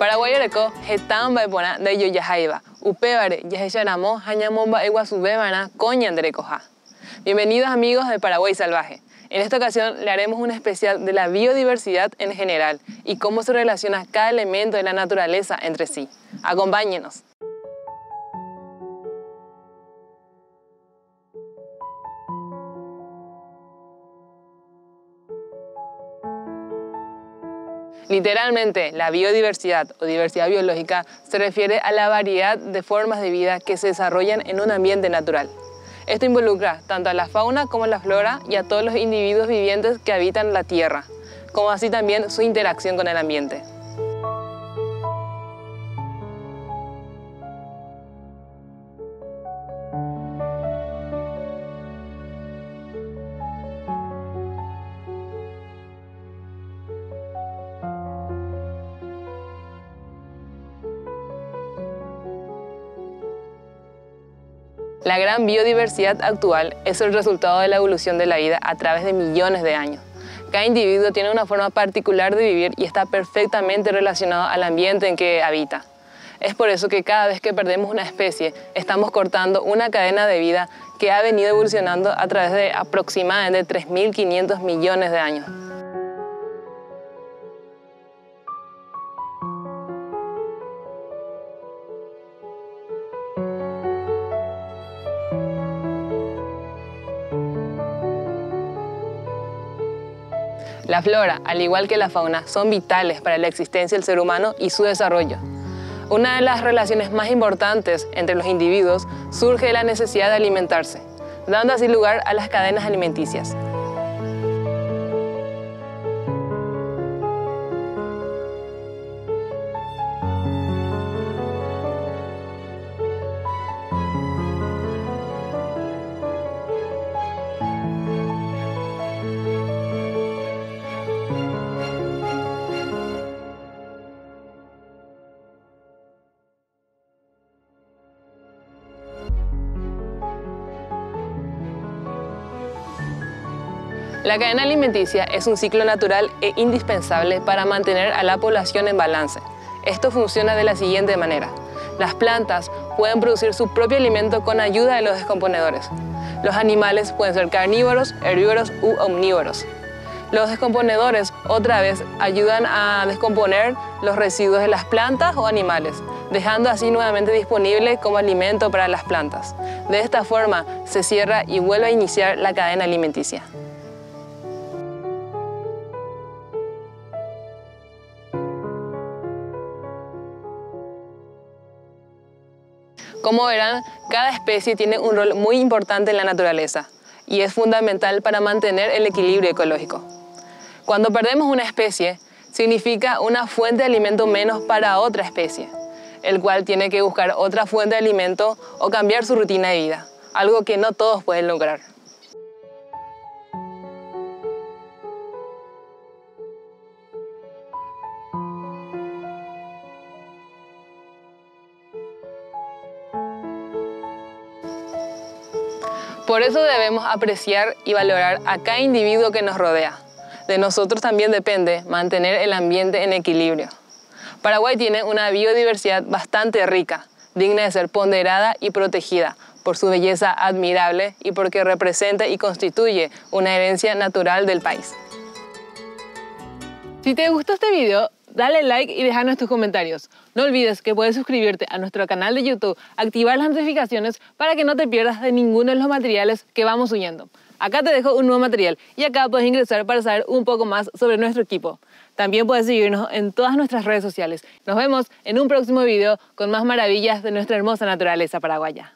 Paraguayareko hetan baipona de yoyahaiba, upebare yahecharamo hañamomba eguasubebana coñanderecoja. Bienvenidos amigos de Paraguay Salvaje. En esta ocasión le haremos un especial de la biodiversidad en general y cómo se relaciona cada elemento de la naturaleza entre sí. Acompáñenos. Literalmente, la biodiversidad o diversidad biológica se refiere a la variedad de formas de vida que se desarrollan en un ambiente natural. Esto involucra tanto a la fauna como a la flora y a todos los individuos vivientes que habitan la Tierra, como así también su interacción con el ambiente. La gran biodiversidad actual es el resultado de la evolución de la vida a través de millones de años. Cada individuo tiene una forma particular de vivir y está perfectamente relacionado al ambiente en que habita. Es por eso que cada vez que perdemos una especie, estamos cortando una cadena de vida que ha venido evolucionando a través de aproximadamente 3.500 millones de años. La flora, al igual que la fauna, son vitales para la existencia del ser humano y su desarrollo. Una de las relaciones más importantes entre los individuos surge de la necesidad de alimentarse, dando así lugar a las cadenas alimenticias. La cadena alimenticia es un ciclo natural e indispensable para mantener a la población en balance. Esto funciona de la siguiente manera. Las plantas pueden producir su propio alimento con ayuda de los descomponedores. Los animales pueden ser carnívoros, herbívoros u omnívoros. Los descomponedores, otra vez, ayudan a descomponer los residuos de las plantas o animales, dejando así nuevamente disponible como alimento para las plantas. De esta forma, se cierra y vuelve a iniciar la cadena alimenticia. Como verán, cada especie tiene un rol muy importante en la naturaleza y es fundamental para mantener el equilibrio ecológico. Cuando perdemos una especie, significa una fuente de alimento menos para otra especie, el cual tiene que buscar otra fuente de alimento o cambiar su rutina de vida, algo que no todos pueden lograr. Por eso debemos apreciar y valorar a cada individuo que nos rodea. De nosotros también depende mantener el ambiente en equilibrio. Paraguay tiene una biodiversidad bastante rica, digna de ser ponderada y protegida por su belleza admirable y porque representa y constituye una herencia natural del país. Si te gustó este video, dale like y déjanos tus comentarios. No olvides que puedes suscribirte a nuestro canal de YouTube, activar las notificaciones para que no te pierdas de ninguno de los materiales que vamos subiendo. Acá te dejo un nuevo material y acá puedes ingresar para saber un poco más sobre nuestro equipo. También puedes seguirnos en todas nuestras redes sociales. Nos vemos en un próximo video con más maravillas de nuestra hermosa naturaleza paraguaya.